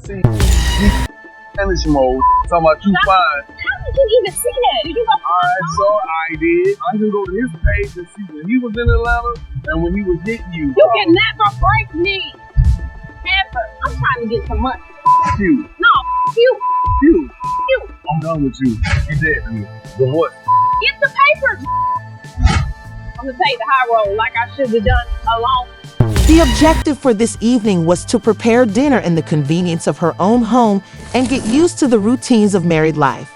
See, he Spanish mode. Talking about you fine. How did you even see that? Did you go? Alright, so I did. I can go to his page and see when he was in Atlanta and when he was hitting you. You can never break me. Ever. I'm trying to get some money. You. No, you. You. You. I'm done with you. You dead to me. But what? Get the papers. I'm gonna take the high road like I should have done alone. The objective for this evening was to prepare dinner in the convenience of her own home and get used to the routines of married life.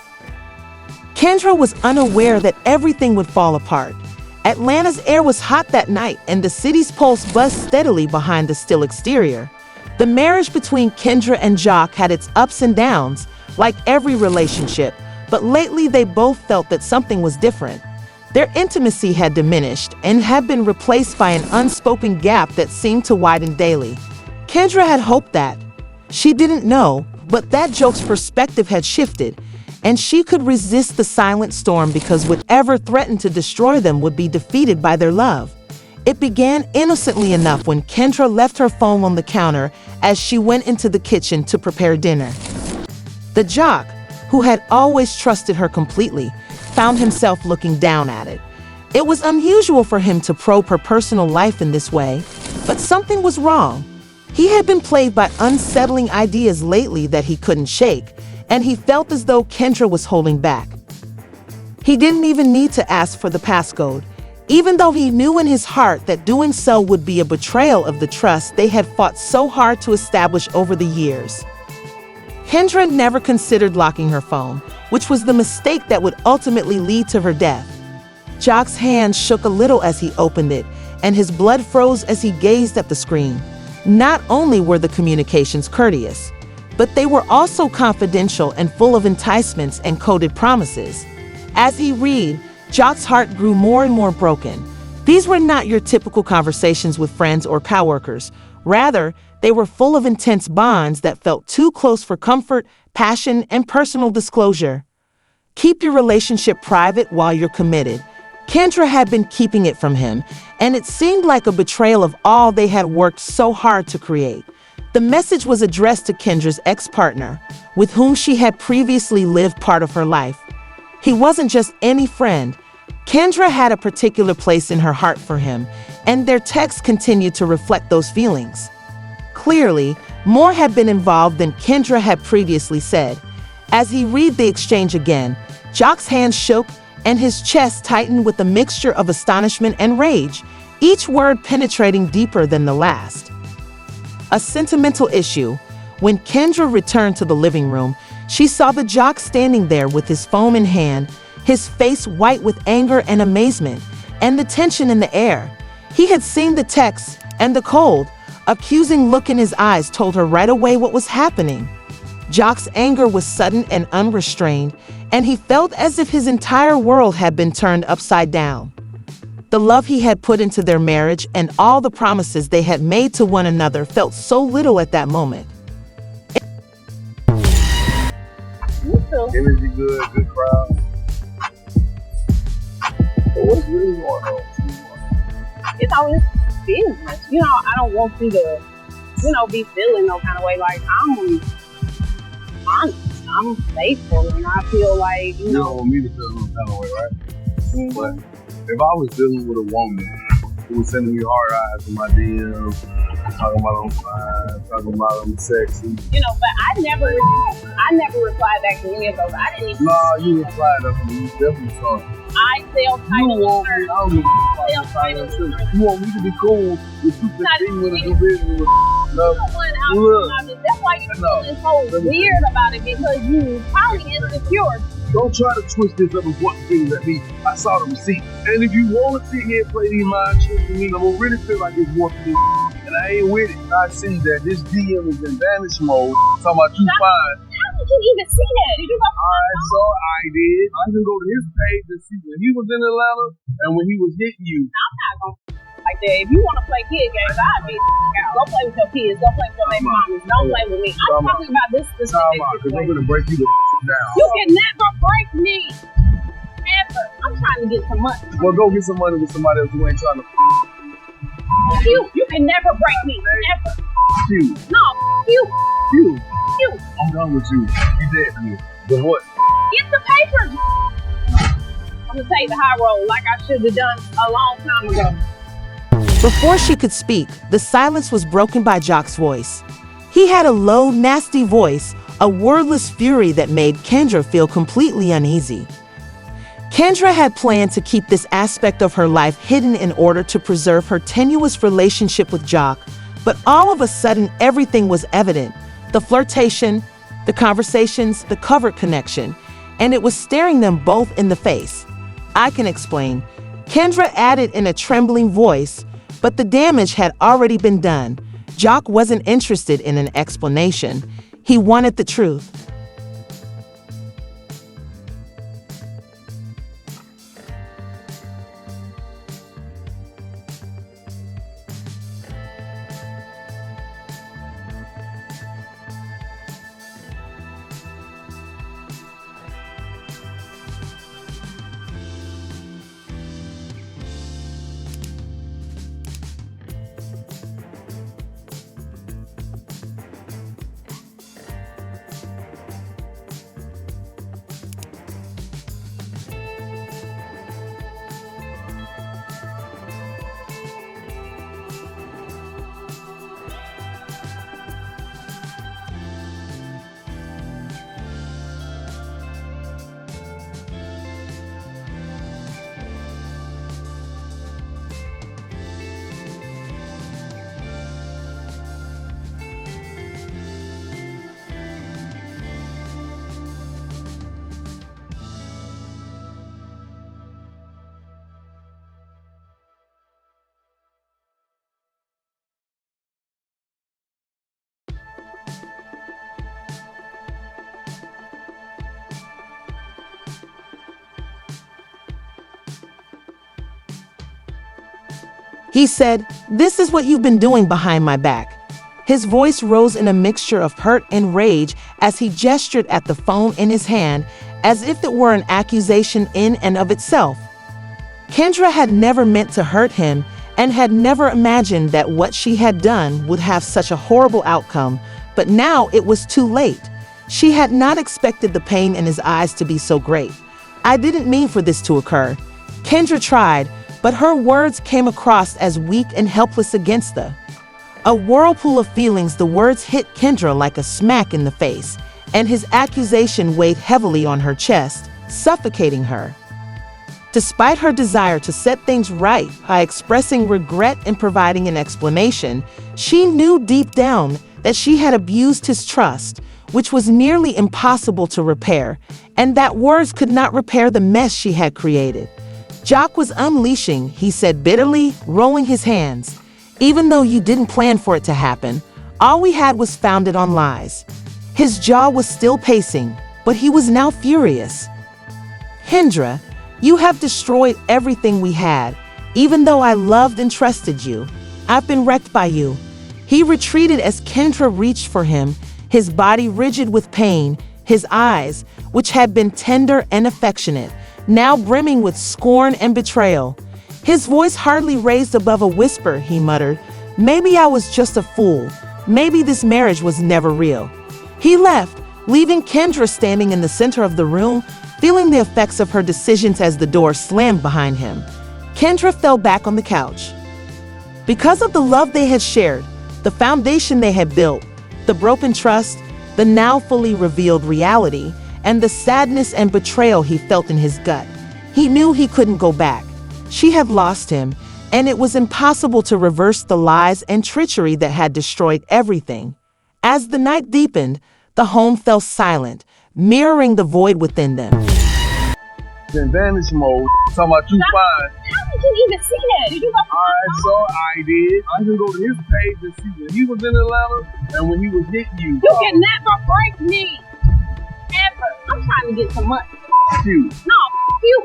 Kendra was unaware that everything would fall apart. Atlanta's air was hot that night, and the city's pulse buzzed steadily behind the still exterior. The marriage between Kendra and Jock had its ups and downs, like every relationship, but lately they both felt that something was different. Their intimacy had diminished and had been replaced by an unspoken gap that seemed to widen daily. Kendra had hoped that. She didn't know, but that Jock's perspective had shifted, and she could resist the silent storm because whatever threatened to destroy them would be defeated by their love. It began innocently enough when Kendra left her phone on the counter as she went into the kitchen to prepare dinner. The Jock, who had always trusted her completely, found himself looking down at it. It was unusual for him to probe her personal life in this way, but something was wrong. He had been plagued by unsettling ideas lately that he couldn't shake, and he felt as though Kendra was holding back. He didn't even need to ask for the passcode, even though he knew in his heart that doing so would be a betrayal of the trust they had fought so hard to establish over the years. Kendra never considered locking her phone, which was the mistake that would ultimately lead to her death. Jock's hand shook a little as he opened it, and his blood froze as he gazed at the screen. Not only were the communications courteous, but they were also confidential and full of enticements and coded promises. As he read, Jock's heart grew more and more broken. These were not your typical conversations with friends or coworkers. Rather, they were full of intense bonds that felt too close for comfort, passion, and personal disclosure. Keep your relationship private while you're committed. Kendra had been keeping it from him, and it seemed like a betrayal of all they had worked so hard to create. The message was addressed to Kendra's ex-partner, with whom she had previously lived part of her life. He wasn't just any friend. Kendra had a particular place in her heart for him, and their texts continued to reflect those feelings. Clearly, more had been involved than Kendra had previously said. As he read the exchange again, Jock's hand shook and his chest tightened with a mixture of astonishment and rage, each word penetrating deeper than the last. A sentimental issue. When Kendra returned to the living room, she saw the Jock standing there with his phone in hand, his face white with anger and amazement, and the tension in the air. He had seen the texts, and the cold, accusing look in his eyes told her right away what was happening. Jock's anger was sudden and unrestrained, and he felt as if his entire world had been turned upside down. The love he had put into their marriage and all the promises they had made to one another felt so little at that moment. Energy good, good crowd. So what's really going on? It's always business. I don't want you to, be feeling no kind of way. Like, I'm honest. I'm faithful, and I feel like, You don't want me to feel no kind of way, right? Mhm. But if I was dealing with a woman who was sending me hard eyes in my DMs, talking about I'm fine, talking about I'm sexy. But I never replied back to any of those. I didn't even. Nah, you replied to me. You definitely saw it. I sell You titles want me, first. I don't give a fuck. You want me to be cool with 215 with a do business with love. That's why you're feeling so weird about it, because you probably insecure. Don't try to twist this up and point fingers at me. I saw the receipt. And if you want to sit here and play these mind tricks with me, I'm going to really feel like it's worth it. And I ain't with it. I see that this DM is in vanish mode. Talking about you fine. How did you even see that? Did you go? Alright, so I did. I can go to his page and see when he was in Atlanta and when he was hitting you. I'm not going like that. If you want to play kid games, I'll be out. Go play with your kids. Go play with your baby mamas. Don't play with me. I'm talking about this specific Because I'm situation. going to break you the down. You can never break me. Ever. I'm trying to get some money. Well, go get some money with somebody else who ain't trying to You can never break me. Ever. you. No. You. You. You. I'm done with you. You dead to me. But what? Get the papers. I'm gonna take the high road like I should have done a long time ago. Before she could speak, the silence was broken by Jock's voice. He had a low, nasty voice, a wordless fury that made Kendra feel completely uneasy. Kendra had planned to keep this aspect of her life hidden in order to preserve her tenuous relationship with Jock, but all of a sudden everything was evident. The flirtation, the conversations, the covert connection, and it was staring them both in the face. I can explain, Kendra added in a trembling voice, but the damage had already been done. Jock wasn't interested in an explanation. He wanted the truth. He said, "This is what you've been doing behind my back." His voice rose in a mixture of hurt and rage as he gestured at the phone in his hand as if it were an accusation in and of itself. Kendra had never meant to hurt him and had never imagined that what she had done would have such a horrible outcome, but now it was too late. She had not expected the pain in his eyes to be so great. "I didn't mean for this to occur." Kendra tried, but her words came across as weak and helpless against a whirlpool of feelings. The words hit Kendra like a smack in the face, and his accusation weighed heavily on her chest, suffocating her. Despite her desire to set things right by expressing regret and providing an explanation, she knew deep down that she had abused his trust, which was nearly impossible to repair, and that words could not repair the mess she had created. Jock was unleashing, he said bitterly, rolling his hands. "Even though you didn't plan for it to happen, all we had was founded on lies." His jaw was still pacing, but he was now furious. "Kendra, you have destroyed everything we had. Even though I loved and trusted you, I've been wrecked by you." He retreated as Kendra reached for him, his body rigid with pain, his eyes, which had been tender and affectionate, now brimming with scorn and betrayal. His voice hardly raised above a whisper, he muttered, "Maybe I was just a fool. Maybe this marriage was never real." He left, leaving Kendra standing in the center of the room, feeling the effects of her decisions as the door slammed behind him. Kendra fell back on the couch. Because of the love they had shared, the foundation they had built, the broken trust, the now fully revealed reality, and the sadness and betrayal he felt in his gut, he knew he couldn't go back. She had lost him, and it was impossible to reverse the lies and treachery that had destroyed everything. As the night deepened, the home fell silent, mirroring the void within them. In vanish mode, talking about you fine. How did you even see that? Did you go? I saw, I did. I can go to his page and see when he was in Atlanta and when he was hitting you. You can never break me. Ever. I'm trying to get some money. You. No, you.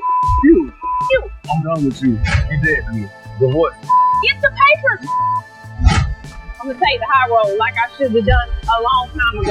You. You. I'm done with you. You dead to me. But what? Get the papers. I'm gonna take the high road like I should have done a long time ago.